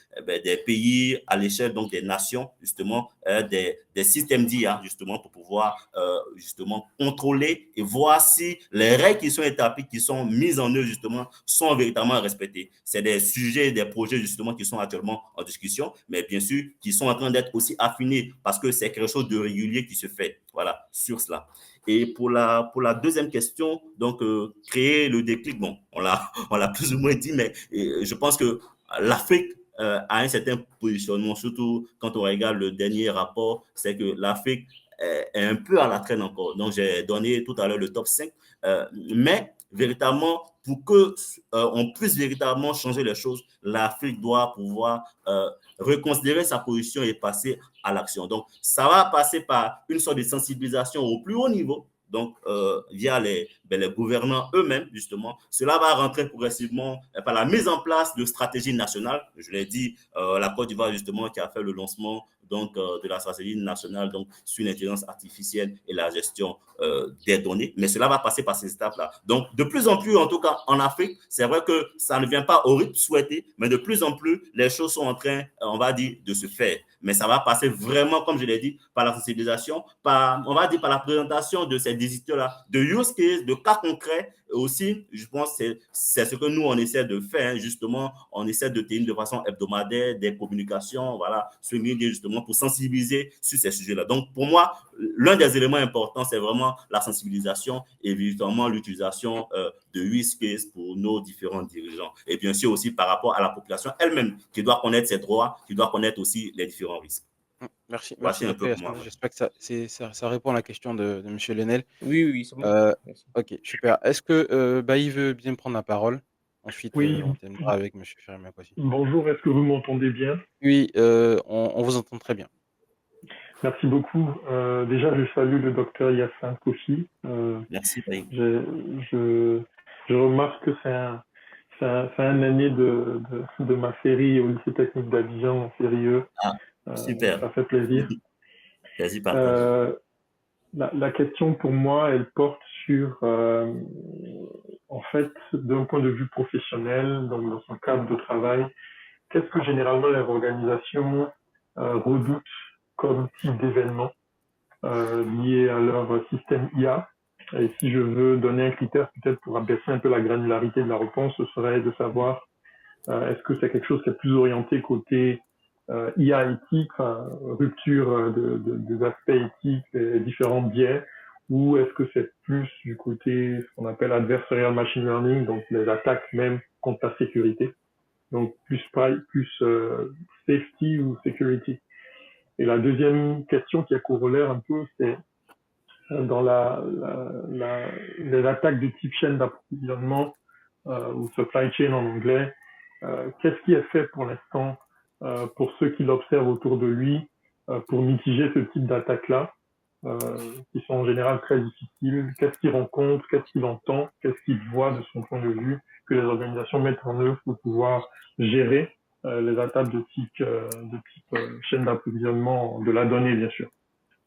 pays, à l'échelle donc des nations, justement, des systèmes d'IA, justement, pour pouvoir justement contrôler et voir si les règles qui sont établies, qui sont mises en œuvre, justement, sont véritablement respectées. C'est des sujets, des projets, justement, qui sont actuellement en discussion, mais bien sûr, qui sont en train d'être aussi affinés parce que c'est quelque chose de régulier qui se fait, voilà, sur cela. Et pour la deuxième question, donc créer le déclic, bon, on l'a plus ou moins dit, mais je pense que l'Afrique a un certain positionnement, surtout quand on regarde le dernier rapport, c'est que l'Afrique est un peu à la traîne encore. Donc, j'ai donné tout à l'heure le top 5, mais véritablement, pour que on puisse véritablement changer les choses, l'Afrique doit pouvoir reconsidérer sa position et passer à l'action. Donc, ça va passer par une sorte de sensibilisation au plus haut niveau, donc via les gouvernants eux-mêmes, justement. Cela va rentrer progressivement par la mise en place de stratégies nationales. Je l'ai dit, la Côte d'Ivoire, justement, qui a fait le lancement donc, de la stratégie nationale donc, sur l'intelligence artificielle et la gestion des données. Mais cela va passer par ces étapes-là. Donc, de plus en plus, en tout cas en Afrique, c'est vrai que ça ne vient pas au rythme souhaité, mais de plus en plus, les choses sont en train, on va dire, de se faire. Mais ça va passer vraiment, comme je l'ai dit, par la sensibilisation, par, on va dire, par la présentation de ces visiteurs-là, de use case, de cas concrets. Aussi, je pense que c'est ce que nous, on essaie de faire, hein, justement. On essaie de tenir de façon hebdomadaire des communications, voilà, sur LinkedIn, justement, pour sensibiliser sur ces sujets-là. Donc, pour moi, l'un des éléments importants, c'est vraiment la sensibilisation et évidemment l'utilisation de use case pour nos différents dirigeants. Et bien sûr aussi par rapport à la population elle-même, qui doit connaître ses droits, qui doit connaître aussi les différents risques. Merci, merci Voici un beaucoup, peu pour Yasmine. moi. J'espère que ça répond à la question de M. Lenel. Oui, oui, c'est bon. Merci. Ok, super. Est-ce que Bailly veut bien prendre la parole? Ensuite, Oui, on terminera avec M. Fermi Akwasi. bonjour, est-ce que vous m'entendez bien? Oui, on vous entend très bien. Merci beaucoup. Déjà, je salue le docteur Yassin Kofi. Merci, Baïk. Je remarque que c'est un année de ma série au lycée technique d'Abidjan, sérieux. Ah, super. Ça fait plaisir. Vas-y, partage. La question pour moi, elle porte sur, en fait, d'un point de vue professionnel, donc dans son cadre de travail, qu'est-ce que généralement les organisations redoutent comme type d'événement liés à leur système IA? Et si je veux donner un critère peut-être pour abaisser un peu la granularité de la réponse, ce serait de savoir est-ce que c'est quelque chose qui est plus orienté côté IA éthique, rupture des aspects éthiques, des différents biais, ou est-ce que c'est plus du côté ce qu'on appelle adversarial machine learning, donc les attaques même contre la sécurité, donc plus safety ou security. Et la deuxième question qui est corollaire un peu, c'est dans les attaques de type chaîne d'approvisionnement ou supply chain en anglais, qu'est-ce qui est fait pour l'instant pour ceux qui l'observent autour de lui pour mitiger ce type d'attaques-là, qui sont en général très difficiles? Qu'est-ce qu'il rencontre? Qu'est-ce qu'il entend? Qu'est-ce qu'il voit de son point de vue que les organisations mettent en œuvre pour pouvoir gérer les attaques de type chaîne d'approvisionnement de la donnée, bien sûr.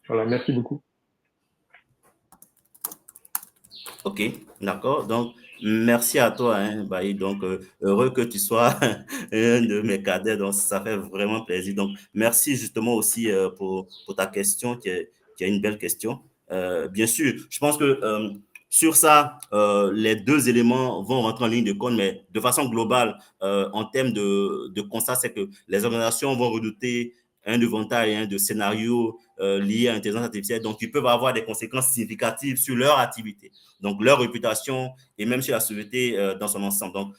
Voilà, merci beaucoup. Ok, d'accord. Donc, merci à toi, hein, Bailly. Donc, heureux que tu sois un de mes cadets. Donc, ça fait vraiment plaisir. Donc, merci justement aussi pour ta question, qui est une belle question. Bien sûr, je pense que sur ça, les deux éléments vont rentrer en ligne de compte, mais de façon globale, en termes de constat, c'est que les organisations vont redouter un éventail de scénarios liés à l'intelligence artificielle. Donc, ils peuvent avoir des conséquences significatives sur leur activité, donc leur réputation et même sur la société dans son ensemble. Donc,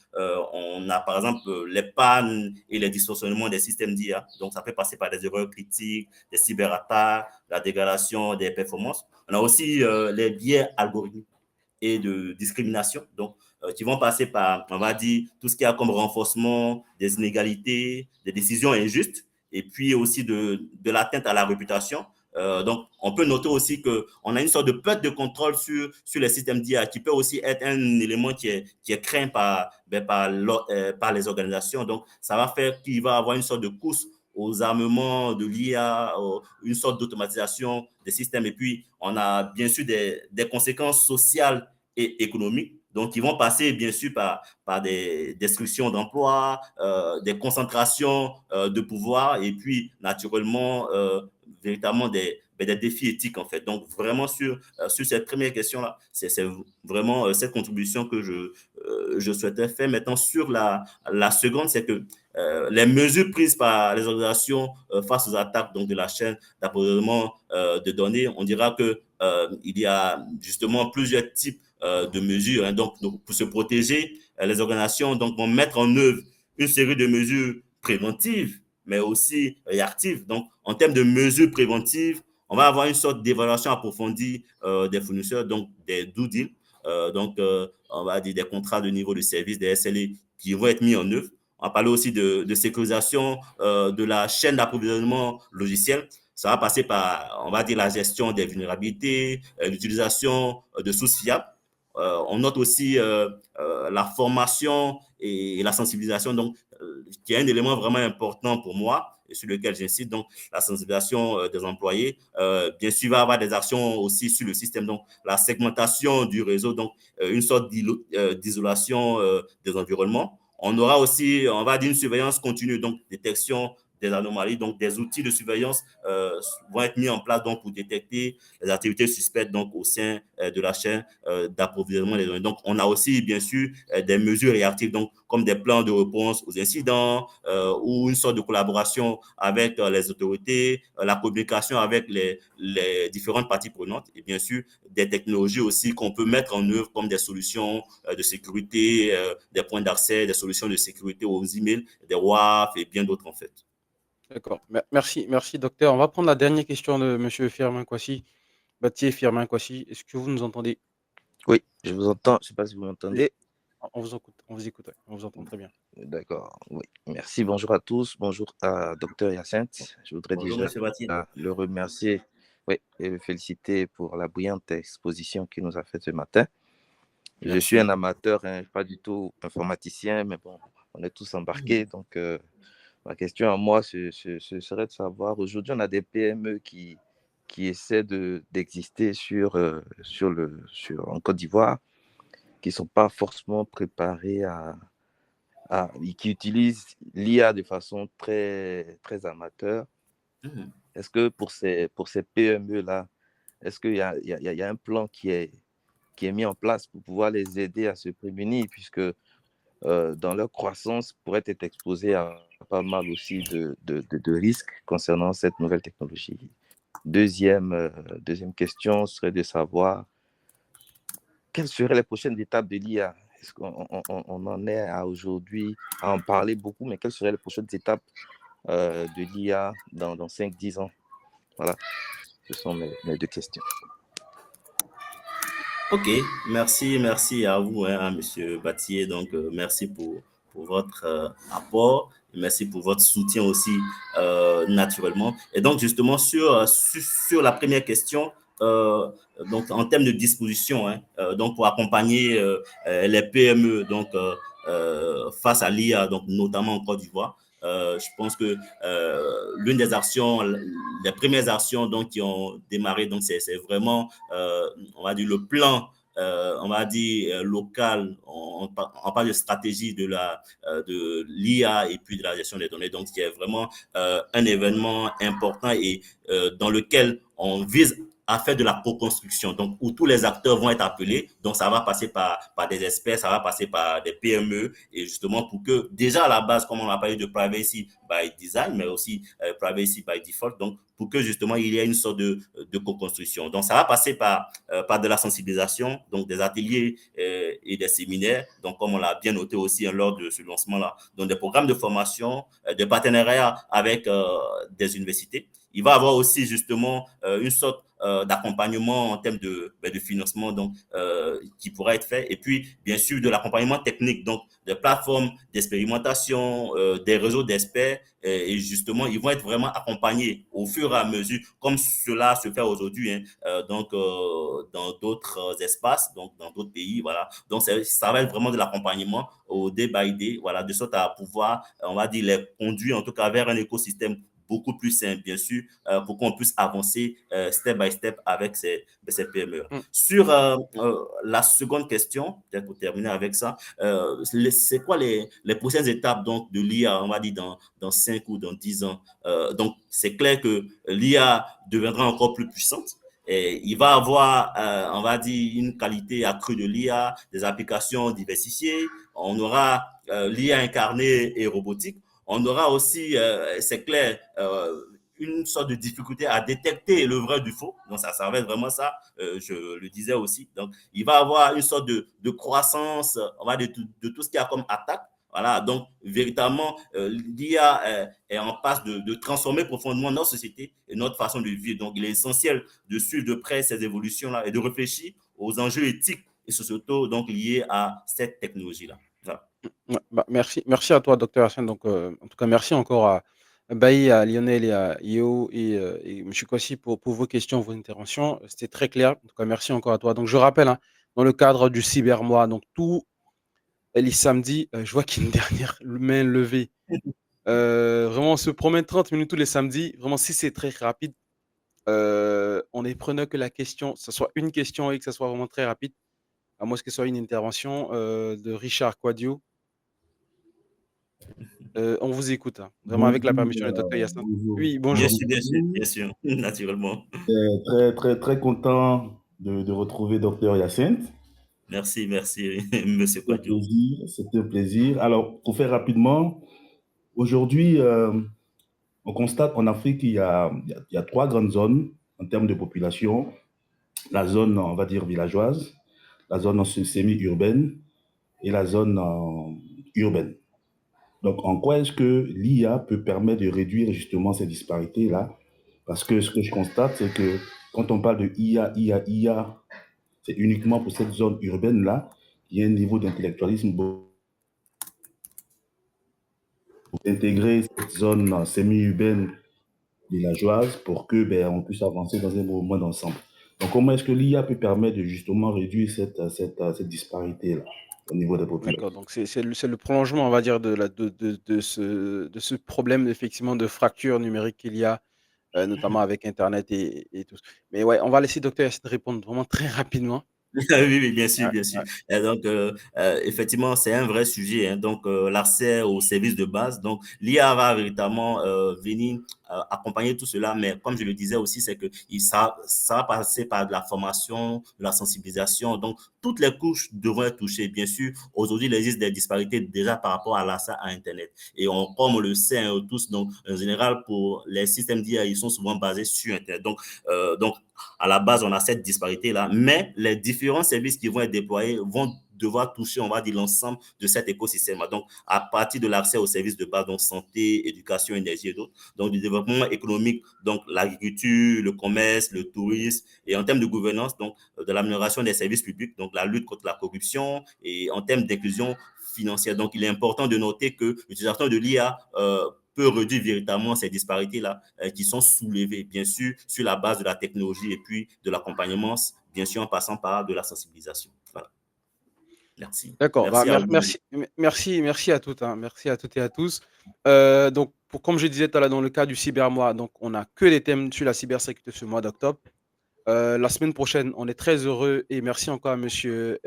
on a par exemple les pannes et les dysfonctionnements des systèmes d'IA. Donc, ça peut passer par des erreurs critiques, des cyberattaques, la dégradation des performances. On a aussi les biais algorithmiques et de discrimination, donc qui vont passer par, on va dire, tout ce qu'il y a comme renforcement des inégalités, des décisions injustes, et puis aussi de l'atteinte à la réputation. Donc, on peut noter aussi qu'on a une sorte de perte de contrôle sur les systèmes d'IA, qui peut aussi être un élément qui est craint par les organisations. Donc, ça va faire qu'il va y avoir une sorte de course aux armements de l'IA, une sorte d'automatisation des systèmes. Et puis, on a bien sûr des conséquences sociales et économiques. Donc, ils vont passer, bien sûr, par des destructions d'emplois, des concentrations de pouvoir et puis, naturellement, véritablement des défis éthiques, en fait. Donc, vraiment, sur cette première question-là, c'est vraiment cette contribution que je souhaitais faire. Maintenant, sur la seconde, c'est que les mesures prises par les organisations face aux attaques donc, de la chaîne d'approvisionnement de données, on dira que il y a justement plusieurs types de mesures. Hein. Donc, pour se protéger, les organisations donc, vont mettre en œuvre une série de mesures préventives, mais aussi actives. Donc, en termes de mesures préventives, on va avoir une sorte d'évaluation approfondie des fournisseurs, donc des due deals, on va dire des contrats de niveau de service, des SLA qui vont être mis en œuvre. On va parler aussi de sécurisation de la chaîne d'approvisionnement logiciel. Ça va passer par, on va dire, la gestion des vulnérabilités, l'utilisation de sources fiables. On note aussi la formation et la sensibilisation, donc, qui est un élément vraiment important pour moi et sur lequel j'insiste, donc la sensibilisation des employés. Bien sûr, il va y avoir des actions aussi sur le système, donc la segmentation du réseau, donc une sorte d'isolation des environnements. On aura aussi, on va dire, une surveillance continue, donc détection des anomalies. Donc, des outils de surveillance vont être mis en place donc, pour détecter les activités suspectes donc, au sein de la chaîne d'approvisionnement des données. Donc, on a aussi, bien sûr, des mesures réactives, donc, comme des plans de réponse aux incidents ou une sorte de collaboration avec les autorités, la communication avec les différentes parties prenantes et bien sûr, des technologies aussi qu'on peut mettre en œuvre comme des solutions de sécurité, des points d'accès, des solutions de sécurité aux emails, des WAF et bien d'autres en fait. D'accord. Merci, merci, docteur. On va prendre la dernière question de M. Firmin Kwasi. Baptier Firmin Kwasi, est-ce que vous nous entendez? Oui, je vous entends. Je ne sais pas si vous Oui, m'entendez. on vous écoute, ouais. On vous entend très bien. D'accord, oui. Merci, bonjour à tous. Bonjour à Dr Hyacinthe. Je voudrais Bonjour, déjà M. Batier. le remercier et le féliciter pour la brillante exposition qu'il nous a faite ce matin. Merci. Je suis un amateur, pas du tout informaticien, mais bon, on est tous embarqués. Donc, ma question à moi, ce serait de savoir, aujourd'hui, on a des PME qui essaient d'exister en Côte d'Ivoire, qui ne sont pas forcément préparés qui utilisent l'IA de façon très, très amateur. Est-ce que pour ces PME-là, est-ce qu'il y a un plan qui est mis en place pour pouvoir les aider à se prémunir, puisque dans leur croissance, pourraient être exposés à pas mal aussi de risques concernant cette nouvelle technologie. Deuxième question serait de savoir quelles seraient les prochaines étapes de l'IA. Est-ce qu'on en est à aujourd'hui à en parler beaucoup, mais quelles seraient les prochaines étapes de l'IA dans 5-10 ans? Voilà, ce sont mes deux questions. Ok, merci à vous, hein, Monsieur Batier. Donc, merci pour votre apport. Merci pour votre soutien aussi, naturellement. Et donc, justement, sur la première question, donc en termes de disposition, hein, donc pour accompagner les PME donc, face à l'IA, donc notamment en Côte d'Ivoire, je pense que l'une des actions, les premières actions donc, qui ont démarré, donc c'est vraiment, on va dire, le plan on va dire, locale. On parle de stratégie de l'IA et puis de la gestion des données. Donc, c'est vraiment un événement important et dans lequel on vise à faire de la co-construction, donc où tous les acteurs vont être appelés. Donc, ça va passer par des experts, ça va passer par des PME, et justement pour que, déjà à la base, comme on a parlé de privacy by design, mais aussi privacy by default, donc pour que justement il y ait une sorte de co-construction. Donc, ça va passer par de la sensibilisation, donc des ateliers et des séminaires, donc comme on l'a bien noté aussi lors de ce lancement-là, donc des programmes de formation, des partenariats avec des universités. Il va y avoir aussi justement une sorte d'accompagnement en termes de financement donc, qui pourra être fait. Et puis, bien sûr, de l'accompagnement technique, donc des plateformes d'expérimentation, des réseaux d'experts. Et justement, ils vont être vraiment accompagnés au fur et à mesure, comme cela se fait aujourd'hui, hein, donc dans d'autres espaces, donc dans d'autres pays. Voilà. Donc, ça va être vraiment de l'accompagnement au day by day, voilà, de sorte à pouvoir, on va dire, les conduire en tout cas vers un écosystème beaucoup plus simple, bien sûr, pour qu'on puisse avancer step by step avec ces PME. Sur la seconde question, peut-être pour terminer avec ça, c'est quoi les prochaines étapes donc, de l'IA, on va dire dans 5 ou dans 10 ans? Donc, c'est clair que l'IA deviendra encore plus puissante. Et il va avoir, on va dire, une qualité accrue de l'IA, des applications diversifiées. On aura l'IA incarnée et robotique. On aura aussi, c'est clair, une sorte de difficulté à détecter le vrai du faux. Donc, ça va être vraiment ça, je le disais aussi. Donc, il va y avoir une sorte de croissance, on va dire, de tout ce qu'il y a comme attaque. Voilà, donc, véritablement, l'IA est en passe de transformer profondément notre société et notre façon de vivre. Donc, il est essentiel de suivre de près ces évolutions-là et de réfléchir aux enjeux éthiques et sociétaux donc, liés à cette technologie-là. Voilà. Ouais, bah, merci à toi, docteur Hassane. Donc, en tout cas, merci encore à Bailly, à Lionel et à Yeo et M. Kwasi pour vos questions, vos interventions. C'était très clair. En tout cas, merci encore à toi. Donc, je rappelle, hein, dans le cadre du Cybermois, donc tous les samedis, je vois qu'il y a une dernière main levée. Vraiment, on se promène 30 minutes tous les samedis. Vraiment, si c'est très rapide, on est preneur que la question, que ce soit une question et que ce soit vraiment très rapide, à moins que ce soit une intervention de Richard Quadio. On vous écoute, hein, vraiment avec la permission de Dr Yassine. Oui, bonjour. Bien sûr, naturellement. Très, très, très content de retrouver Dr Yassine. Merci, Monsieur Quadio. C'était un plaisir. Alors, pour faire rapidement, aujourd'hui, on constate qu'en Afrique, il y a 3 grandes zones en termes de population. La zone, on va dire, villageoise, la zone semi-urbaine et la zone urbaine. Donc, en quoi est-ce que l'IA peut permettre de réduire justement ces disparités-là? Parce que ce que je constate, c'est que quand on parle de IA, c'est uniquement pour cette zone urbaine-là qu'il y a un niveau d'intellectualisme pour intégrer cette zone semi-urbaine villageoise pour que on puisse avancer dans un mouvement d'ensemble. Donc, comment est-ce que l'IA peut permettre de justement réduire cette disparité-là au niveau des populations? D'accord, donc c'est le prolongement, on va dire, de ce problème, effectivement, de fracture numérique qu'il y a, notamment avec Internet et tout. Mais ouais, on va laisser Dr Yassine répondre vraiment très rapidement. Oui, bien sûr, Ouais, bien sûr. ouais. Et donc, effectivement, c'est un vrai sujet, hein. Donc, l'accès aux services de base. Donc, l'IA va véritablement venir accompagner tout cela. Mais comme je le disais aussi, c'est que ça va passer par de la formation, de la sensibilisation. Donc, toutes les couches devront être touchées. Bien sûr, aujourd'hui, il existe des disparités déjà par rapport à l'accès à Internet. Et comme on le sait, hein, tous, donc, en général, pour les systèmes d'IA, ils sont souvent basés sur Internet. Donc, à la base, on a cette disparité-là, mais les différents services qui vont être déployés vont devoir toucher, on va dire, l'ensemble de cet écosystème. Donc, à partir de l'accès aux services de base, donc santé, éducation, énergie et d'autres, donc du développement économique, donc l'agriculture, le commerce, le tourisme, et en termes de gouvernance, donc de l'amélioration des services publics, donc la lutte contre la corruption, et en termes d'inclusion financière. Donc, il est important de noter que l'utilisation de l'IA peut réduire véritablement ces disparités-là qui sont soulevées, bien sûr, sur la base de la technologie et puis de l'accompagnement, bien sûr, en passant par de la sensibilisation. Voilà. Merci. D'accord, Merci à vous. merci à toutes, hein, merci à toutes et à tous. Donc, comme je disais tout à l'heure, dans le cas du Cybermois, donc on n'a que des thèmes sur la cybersécurité ce mois d'octobre. La semaine prochaine, on est très heureux et merci encore à monsieur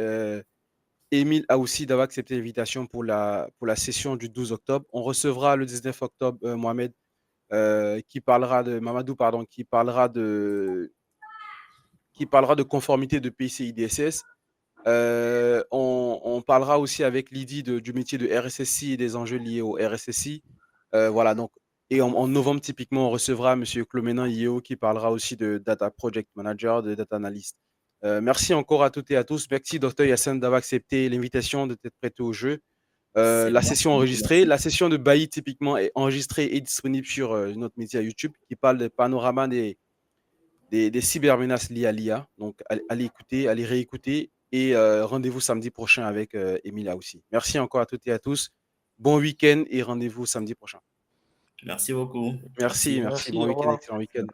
Émile Aoussi d'avoir accepté l'invitation pour la session du 12 octobre. On recevra le 19 octobre Mamadou, qui parlera de conformité de PCI DSS. On parlera aussi avec Lydie du métier de RSSI et des enjeux liés au RSSI. Voilà, donc, et en novembre, typiquement, on recevra M. Cloménin Yeo qui parlera aussi de Data Project Manager, de Data Analyst. Merci encore à toutes et à tous. Merci, Dr Yassine, d'avoir accepté l'invitation, de t'être prêté au jeu. La session enregistrée, la session de Bailly, typiquement, est enregistrée et disponible sur notre média YouTube qui parle des panoramas des cybermenaces liées à l'IA. Donc, allez écouter, allez réécouter et rendez-vous samedi prochain avec Emilia aussi. Merci encore à toutes et à tous. Bon week-end et rendez-vous samedi prochain. Merci beaucoup. Merci. Merci, Bon au week-end, revoir. excellent week-end.